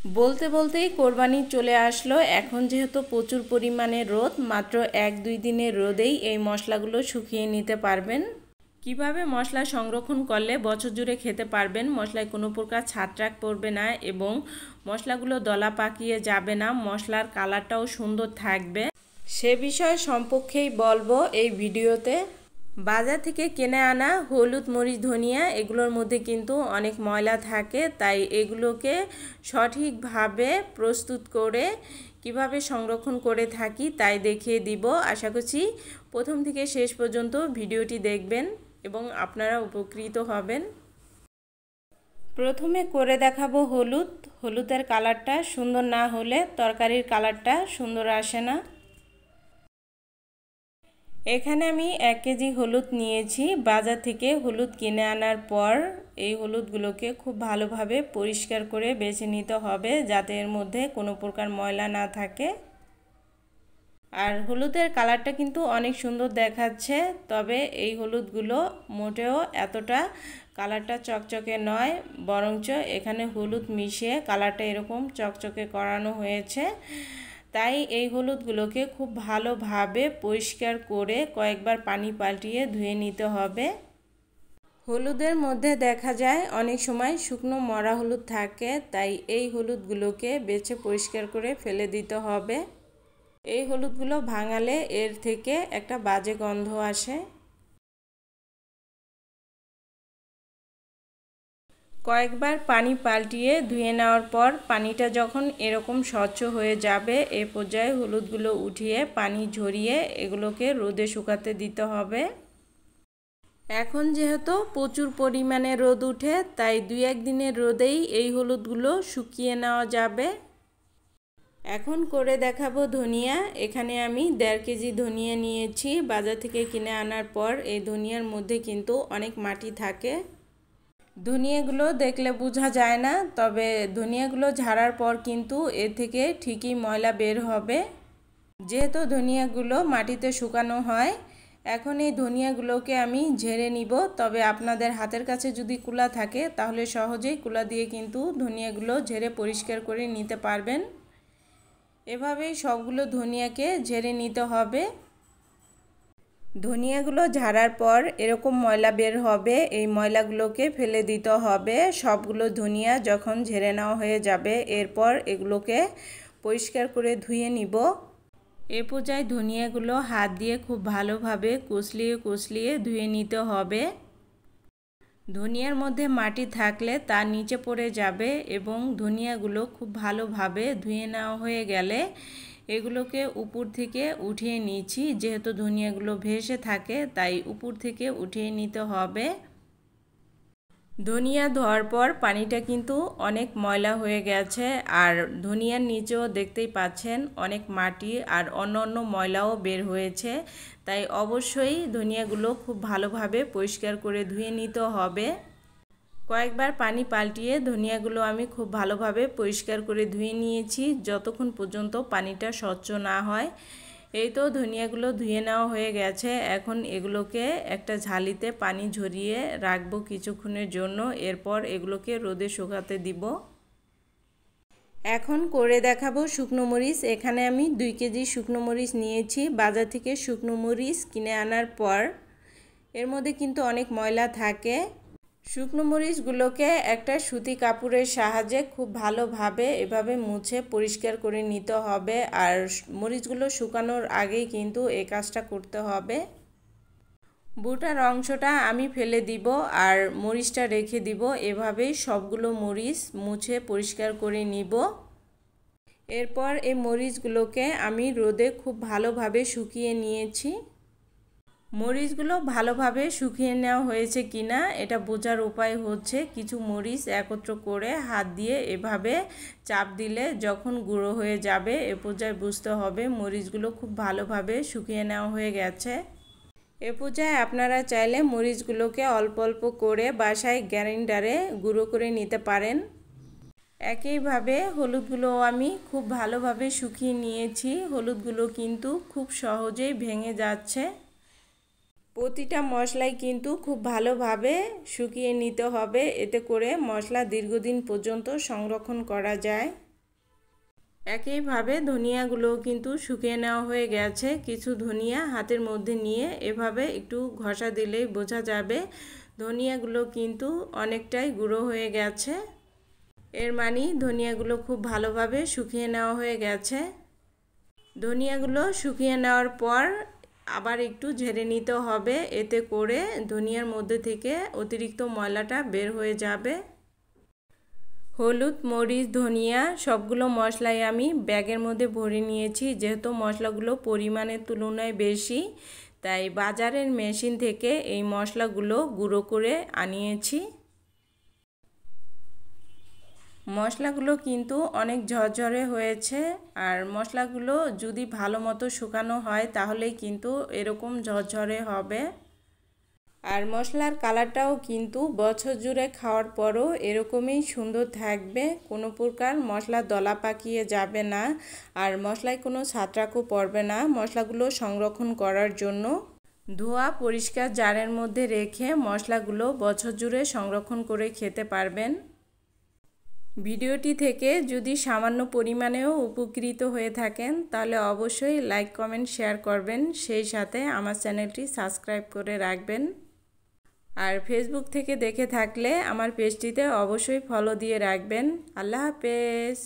বলতে বলতেই কোরবানি চলে আসলো। এখন যেহেতু প্রচুর পরিমাণে রোদ, মাত্র 1-2 দিনের রোদেই এই মশলাগুলো শুকিয়ে নিতে পারবেন। কিভাবে মশলা সংরক্ষণ করলে বছর জুড়ে খেতে পারবেন, মশলায় কোনো প্রকার ছাঁটরাগ পড়বে না এবং মশলাগুলো দলা পাকিয়ে যাবে না, মশলার কালারটাও সুন্দর থাকবে, সে বিষয়ে সম্পর্কেই বলবো এই ভিডিওতে। বাজার থেকে কিনে আনা হলুদ, মরিচ, ধনিয়া এগুলোর মধ্যে কিন্তু অনেক ময়লা থাকে, তাই এগুলোকে সঠিকভাবে প্রস্তুত করে কিভাবে সংরক্ষণ করে থাকি তাই দেখিয়ে দিব। আশা করছি প্রথম থেকে শেষ পর্যন্ত ভিডিওটি দেখবেন এবং আপনারা উপকৃত হবেন। প্রথমে করে দেখাবো হলুদ। হলুদের কালারটা সুন্দর না হলে তরকারির কালারটা সুন্দর আসে না। এখানে আমি 1 কেজি হলুদ নিয়েছি। বাজার থেকে হলুদ কিনে আনার পর এই হলুদগুলোকে খুব ভালোভাবে পরিষ্কার করে বেছে নিতে হবে, যাতে এর মধ্যে কোনো প্রকার ময়লা না থাকে। আর হলুদের কালারটা কিন্তু অনেক সুন্দর দেখাচ্ছে, তবে এই হলুদগুলো মোটেও এতটা কালারটা চকচকে নয়, বরঞ্চ এখানে হলুদ মিশিয়ে কালারটা এরকম চকচকে করানো হয়েছে। তাই এই হলুদগুলোকে খুব ভালোভাবে পরিষ্কার করে কয়েকবার পানি পাল্টিয়ে ধুয়ে নিতে হবে। হলুদের মধ্যে দেখা যায় অনেক সময় শুকনো মরা হলুদ থাকে, তাই এই হলুদগুলোকে বেছে পরিষ্কার করে ফেলে দিতে হবে। এই হলুদগুলো ভাঙালে এর থেকে একটা বাজে গন্ধ আসে। কয়েকবার পানি পাল্টিয়ে ধুয়ে নেওয়ার পর পানিটা যখন এরকম স্বচ্ছ হয়ে যাবে, এই পর্যায়ে হলুদগুলো উঠিয়ে পানি ঝরিয়ে এগুলোকে রোদে শুকাতে দিতে হবে। এখন যেহেতু প্রচুর পরিমাণে রোদ উঠে, তাই 2-1 দিনের রোদেই এই হলুদগুলো শুকিয়ে নেওয়া যাবে। এখন করে দেখাবো ধনিয়া। এখানে আমি 1.5 কেজি ধনিয়া নিয়েছি। বাজার থেকে কিনে আনার পর এই ধনিয়ার মধ্যে কিন্তু অনেক মাটি থাকে। ধনিয়াগুলো দেখলে বোঝা যায় না, তবে ধনিয়াগুলো ঝাড়ার পর কিন্তু এর থেকে ঠিকই ময়লা বের হবে, যেহেতু ধনিয়াগুলো মাটিতে শুকানো হয়। এখন এই ধনিয়াগুলোকে আমি ঝেড়ে নিব, তবে আপনাদের হাতের কাছে যদি কুলা থাকে তাহলে সহজেই কুলা দিয়ে কিন্তু ধনিয়াগুলো ঝেড়ে পরিষ্কার করে নিতে পারবেন। এভাবেই সবগুলো ধনিয়াকে ঝেড়ে নিতে হবে। ধনিয়াগুলো ঝাড়ার পর এরকম ময়লা বের হবে, এই ময়লাগুলোকে ফেলে দিতে হবে। সবগুলো ধনিয়া যখন ঝেড়ে নেওয়া হয়ে যাবে, এরপর এগুলোকে পরিষ্কার করে ধুয়ে নিব। এ পর্যায়ে ধনিয়াগুলো হাত দিয়ে খুব ভালোভাবে কুচলিয়ে ধুয়ে নিতে হবে। ধনিয়ার মধ্যে মাটি থাকলে তা নিচে পড়ে যাবে এবং ধনিয়াগুলো খুব ভালোভাবে ধুয়ে নেওয়া হয়ে গেলে এগুলোকে উপর থেকে উঠিয়ে নিচ্ছি। যেহেতু ধনিয়াগুলো ভেসে থাকে, তাই উপর থেকে উঠিয়ে নিতে হবে। ধনিয়া ধোয়ার পর পানিটা কিন্তু অনেক ময়লা হয়ে গেছে, আর ধনিয়ার নিচেও দেখতেই পাচ্ছেন অনেক মাটি আর অন্য ময়লাও বের হয়েছে। তাই অবশ্যই ধনিয়াগুলো খুব ভালোভাবে পরিষ্কার করে ধুয়ে নিতে হবে। কয়েকবার পানি পাল্টিয়ে ধনিয়াগুলো আমি খুব ভালোভাবে পরিষ্কার করে ধুয়ে নিয়েছি, যতক্ষণ পর্যন্ত পানিটা স্বচ্ছ না হয়। এই তো ধনিয়াগুলো ধুয়ে নেওয়া হয়ে গেছে। এখন এগুলোকে একটা ঝালিতে পানি ঝরিয়ে রাখবো কিছুক্ষণের জন্য, এরপর এগুলোকে রোদে শুকাতে দিব। এখন করে দেখাবো শুকনো মরিচ। এখানে আমি 2 কেজি শুকনো মরিচ নিয়েছি। বাজার থেকে শুকনো মরিচ কিনে আনার পর এর মধ্যে কিন্তু অনেক ময়লা থাকে। শুকনো মরিচগুলোকে একটা সুতি কাপড়ের সাহায্যে খুব ভালোভাবে এভাবে মুছে পরিষ্কার করে নিতে হবে, আর মরিচগুলো শুকানোর আগেই কিন্তু এই কাজটা করতে হবে। বুটার অংশটা আমি ফেলে দিব আর মরিচটা রেখে দিব। এভাবেই সবগুলো মরিচ মুছে পরিষ্কার করে নিব। এরপর এই মরিচগুলোকে আমি রোদে খুব ভালোভাবে শুকিয়ে নিয়েছি। মরিচগুলো ভালোভাবে শুকিয়ে নেওয়া হয়েছে কিনা এটা বোঝার উপায় হচ্ছে কিছু মরিচ একত্র করে হাত দিয়ে এভাবে চাপ দিলে যখন গুঁড়ো হয়ে যাবে, এ পর্যায়ে বুঝতে হবে মরিচগুলো খুব ভালোভাবে শুকিয়ে নেওয়া হয়ে গেছে। এ পর্যায়ে আপনারা চাইলে মরিচগুলোকে অল্প অল্প করে বাসায় গ্রাইন্ডারে গুঁড়ো করে নিতে পারেন। একইভাবে হলুদগুলো আমি খুব ভালোভাবে শুকিয়ে নিয়েছি। হলুদগুলো কিন্তু খুব সহজেই ভেঙে যাচ্ছে। প্রতিটা মশলাই কিন্তু খুব ভালোভাবে শুকিয়ে নিতে হবে, এতে করে মশলা দীর্ঘদিন পর্যন্ত সংরক্ষণ করা যায়। একইভাবে ধনিয়াগুলো কিন্তু শুকিয়ে নেওয়া হয়ে গেছে। কিছু ধনিয়া হাতের মধ্যে নিয়ে এভাবে একটু ঘষা দিলেই বোঝা যাবে ধনিয়াগুলো কিন্তু অনেকটাই গুঁড়ো হয়ে গেছে। এর মানে ধনিয়াগুলো খুব ভালোভাবে শুকিয়ে নেওয়া হয়ে গেছে। ধনিয়াগুলো শুকিয়ে নেওয়ার পর আবার একটু ঝেড়ে নিতে হবে, এতে করে ধনিয়ার মধ্যে থেকে অতিরিক্ত ময়লাটা বের হয়ে যাবে। হলুদ, মরিচ, ধনিয়া সবগুলো মশলাই আমি ব্যাগের মধ্যে ভরে নিয়েছি। যেহেতু মশলাগুলো পরিমাণের তুলনায় বেশি, তাই বাজারের মেশিন থেকে এই মশলাগুলো গুঁড়ো করে আনিয়েছি। মশলাগুলো কিন্তু অনেক ঝরঝরে হয়েছে, আর মশলাগুলো যদি ভালো মতো শুকানো হয় তাহলেই কিন্তু এরকম ঝরঝরে হবে। আর মশলার কালারটাও কিন্তু বছর জুড়ে খাওয়ার পরও এরকমই সুন্দর থাকবে, কোনো প্রকার মশলা দলা পাকিয়ে যাবে না, আর মশলায় কোনো ছাত্রাকও পড়বে না। মশলাগুলো সংরক্ষণ করার জন্য ধোয়া পরিষ্কার জারের মধ্যে রেখে মশলাগুলো বছর জুড়ে সংরক্ষণ করে খেতে পারবেন। ভিডিওটি থেকে যদি সামান্য পরিমাণেও উপকৃত হয়ে থাকেন তাহলে অবশ্যই লাইক, কমেন্ট, শেয়ার করবেন। সেই সাথে আমার চ্যানেলটি সাবস্ক্রাইব করে রাখবেন। আর ফেসবুক থেকে দেখে থাকলে আমার পেজটিতে অবশ্যই ফলো দিয়ে রাখবেন। আল্লাহ হাফেজ।